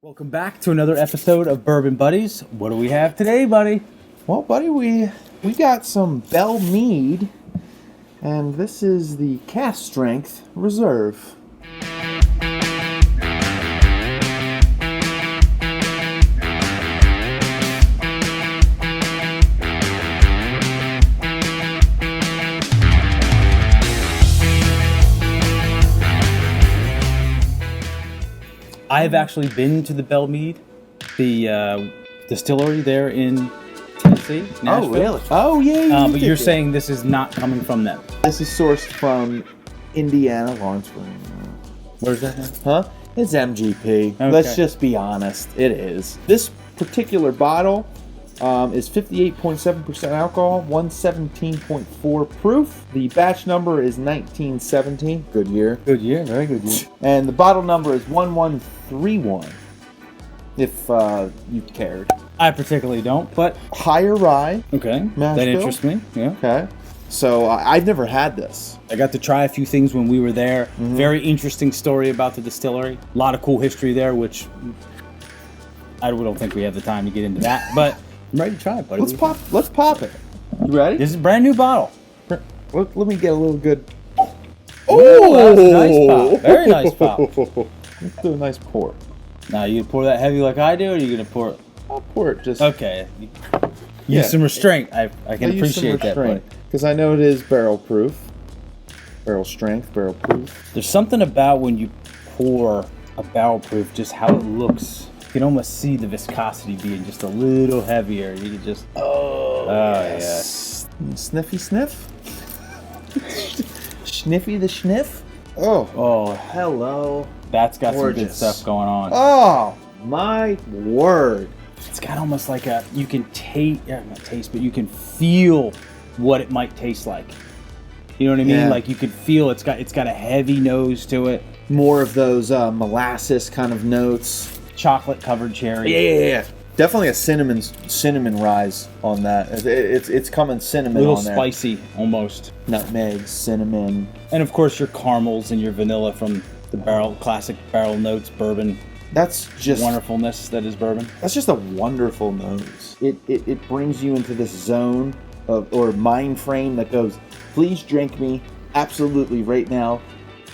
Welcome back to another episode of Bourbon Buddies. What do we have today, buddy? Well, buddy, we got some Belle Meade, and this is the Cask Strength Reserve. I have actually been to the Belle Meade, the distillery there in Tennessee, Nashville. Oh, really? Oh, yeah. But you're saying this is not coming from them. This is sourced from Indiana, Lawrenceburg. Where's that now? Huh? It's MGP. Okay. Let's just be honest. It is. This particular bottle is 58.7% alcohol, 117.4 proof. The batch number is 1917. Good year. Good year, very good year. And the bottle number is 1131, if you cared. I particularly don't, but Higher rye. okay, Mash that bill? interests me. Yeah, Okay. So I've never had this. I got to try a few things when we were there. Very interesting story about the distillery. A lot of cool history there, which I don't think we have the time to get into that. But I'm ready to try it, buddy. Let's pop it. You ready? This is a brand new bottle. Let me get a little good. Oh, that was a nice pop. Very nice pop. Let's do a nice pour. Now, you pour that heavy like I do, or are you gonna pour it? I'll pour it just. Okay. Yeah. Use some restraint. I can appreciate that, buddy. Because I know it is barrel proof. Barrel strength, barrel proof. There's something about when you pour a barrel proof, just how it looks. You can almost see the viscosity being just a little heavier. You can just... Oh, yes. Sniffy sniff? Sniffy the sniff? Oh, hello. That's got Gorgeous. some good stuff going on. Oh, my word. It's got almost like a... You can not taste, but you can feel what it might taste like. You know what I mean? Yeah. Like you can feel it's got a heavy nose to it. More of those molasses kind of notes. Chocolate covered cherry. Yeah. Definitely a cinnamon rise on that. It's coming cinnamon A little on there. spicy almost. Nutmeg, cinnamon. And of course your caramels and your vanilla from the classic barrel notes bourbon. That's just Wonderfulness that is bourbon. That's just a wonderful nose. It brings you into this zone or mind frame that goes, please drink me absolutely right now.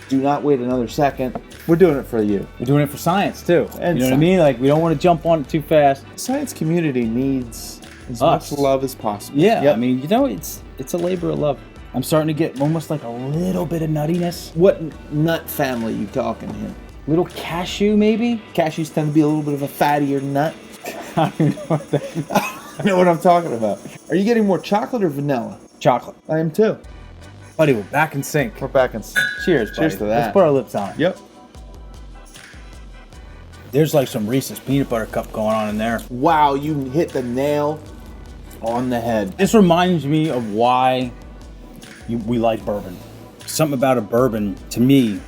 Do not wait another second. We're doing it for you. We're doing it for science too. And you know what I mean? Like we don't want to jump on it too fast. The science community needs as Us. much love as possible. Yeah, Yep. I mean, it's a labor of love. I'm starting to get almost like a little bit of nuttiness. What nut family you talking here? Little cashew maybe? Cashews tend to be a little bit of a fattier nut. I don't know what that is. I know what I'm talking about. Are you getting more chocolate or vanilla? Chocolate. I am too. Buddy, we're back in sync. We're back in sync. Cheers, buddy. Cheers to that. Let's put our lips on it. Yep. There's like some Reese's peanut butter cup going on in there. Wow, you hit the nail on the head. This reminds me of why we like bourbon. Something about a bourbon, to me,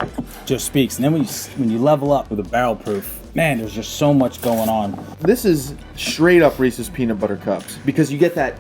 just speaks. And then when you level up with a barrel proof, man, there's just so much going on. This is straight up Reese's peanut butter cups because you get that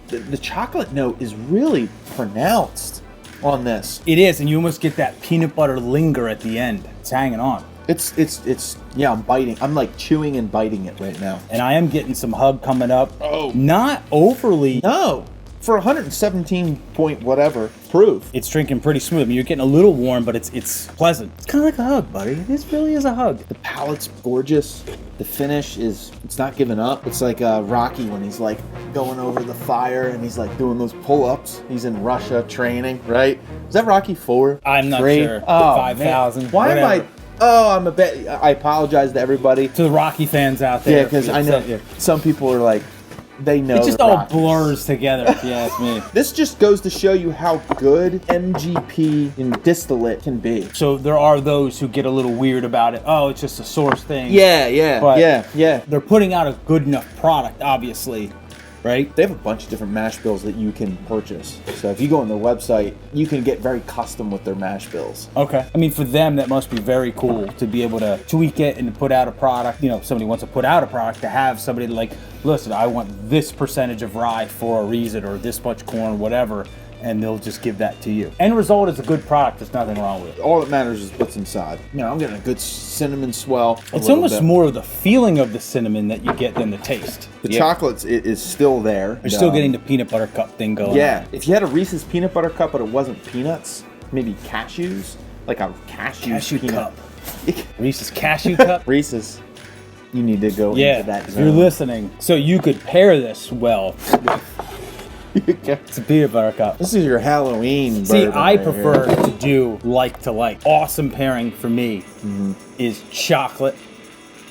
the chocolate note is really pronounced on this. It is, and you almost get that peanut butter linger at the end. It's hanging on. It's yeah, I'm biting. I'm like chewing and biting it right now. And I am getting some hug coming up. Oh. Not overly. No. For 117 point whatever proof. It's drinking pretty smooth. I mean, you're getting a little warm, but it's pleasant. It's kind of like a hug, buddy. This really is a hug. The palate's gorgeous. The finish it's not giving up. It's like Rocky when he's like going over the fire and he's like doing those pull-ups. He's in Russia training, right? Is that Rocky 4? I'm not 3? sure. Oh, 5,000. Why whatever. am I? Oh, I'm a bit. I apologize to everybody. To the Rocky fans out there. Yeah, because I know some people are like, they know. It just the all Rockies. blurs together, if you ask me. This just goes to show you how good MGP in distillate can be. So there are those who get a little weird about it. Oh, it's just a source thing. Yeah, But- yeah. They're putting out a good enough product, obviously, right? They have a bunch of different mash bills that you can purchase. So if you go on their website, you can get very custom with their mash bills. Okay. I mean, for them, that must be very cool to be able to tweak it and to put out a product. You know, if somebody wants to put out a product, to have somebody like, listen, I want this percentage of rye for a reason or this much corn, whatever. and they'll just give that to you. End result is a good product. There's nothing wrong with it. All that matters is what's inside. You know, I'm getting a good cinnamon swell. It's almost more of the feeling of the cinnamon that you get than the taste. The chocolate is still there. You're still getting the peanut butter cup thing going. Yeah. If you had a Reese's peanut butter cup, but it wasn't peanuts, maybe cashews, like a cashew peanut. cup. Reese's cashew cup. Reese's. You need to go into that if zone. you're listening. So you could pair this well. It's a peanut butter cup. This is your Halloween See, bourbon I right prefer here. to do like to like. Awesome pairing for me is chocolate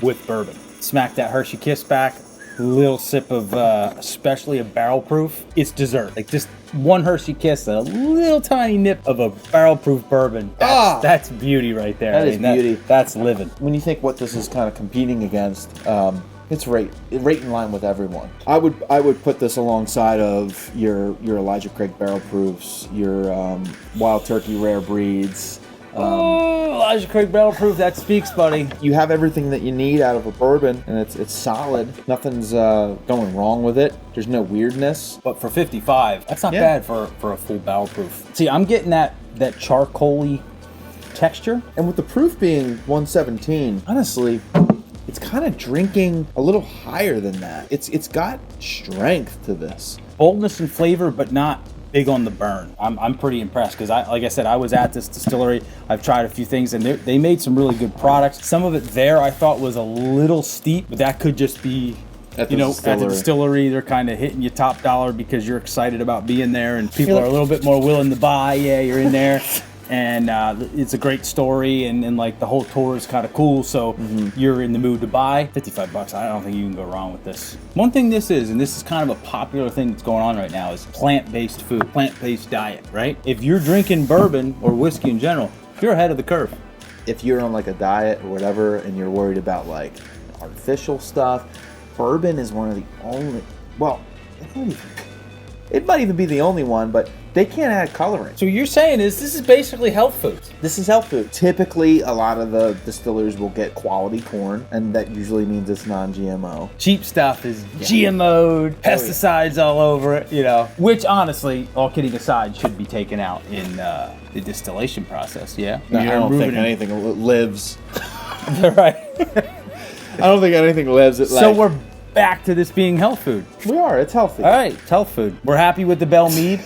with bourbon. Smack that Hershey Kiss back. Little sip of, especially a barrel proof. It's dessert. Like just one Hershey Kiss, a little tiny nip of a barrel proof bourbon. That's beauty right there. That is beauty. That's living. When you think what this is kind of competing against, it's right in line with everyone. I would put this alongside of your Elijah Craig barrel proofs, your Wild Turkey rare breeds. Elijah Craig barrel proof, that speaks, buddy. You have everything that you need out of a bourbon, and it's solid. Nothing's going wrong with it. There's no weirdness. But for 55, that's not bad for a full barrel proof. See, I'm getting that charcoaly texture. And with the proof being 117, honestly, it's kind of drinking a little higher than that. It's got strength to this. Boldness and flavor, but not big on the burn. I'm pretty impressed because like I said, I was at this distillery. I've tried a few things and they made some really good products. Some of it there I thought was a little steep, but that could just be at the distillery. They're kind of hitting you top dollar because you're excited about being there and people are a little bit more willing to buy. Yeah, you're in there. And it's a great story, and like the whole tour is kind of cool. So you're in the mood to buy. $55. I don't think you can go wrong with this. One thing this is, and this is kind of a popular thing that's going on right now, is plant-based food, plant-based diet. Right? If you're drinking bourbon or whiskey in general, you're ahead of the curve. If you're on like a diet or whatever, and you're worried about like artificial stuff, bourbon is one of the only. Well, it might even be the only one, but they can't add coloring. So you're saying this is basically health foods. This is health food. Typically, a lot of the distillers will get quality corn, and that usually means it's non-GMO. Cheap stuff is GMO'd, pesticides all over it, you know. Which, honestly, all kidding aside, should be taken out in the distillation process, yeah? No, I don't think anything lives. Right. I don't think anything lives. So we're back to this being health food. We are. It's healthy. All right, it's health food. We're happy with the Belle Meade.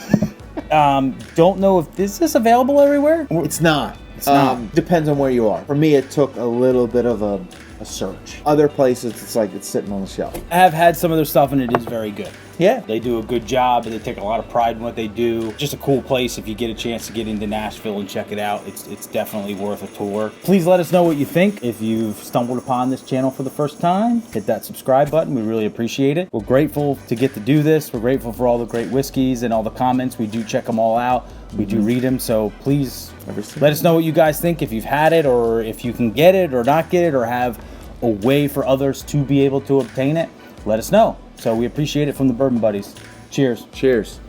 Don't know if is this available everywhere? It's not. It's not. Depends on where you are. For me, it took a little bit of a search. Other places, it's like it's sitting on the shelf. I have had some of their stuff, and it is very good. Yeah. They do a good job, and they take a lot of pride in what they do. Just a cool place if you get a chance to get into Nashville and check it out. It's definitely worth a tour. Please let us know what you think. If you've stumbled upon this channel for the first time, hit that subscribe button. We really appreciate it. We're grateful to get to do this. We're grateful for all the great whiskeys and all the comments. We do check them all out. We do read them, so please let us know what you guys think. If you've had it, or if you can get it or not get it, or have a way for others to be able to obtain it, let us know. So we appreciate it from the Bourbon Buddies. Cheers. Cheers.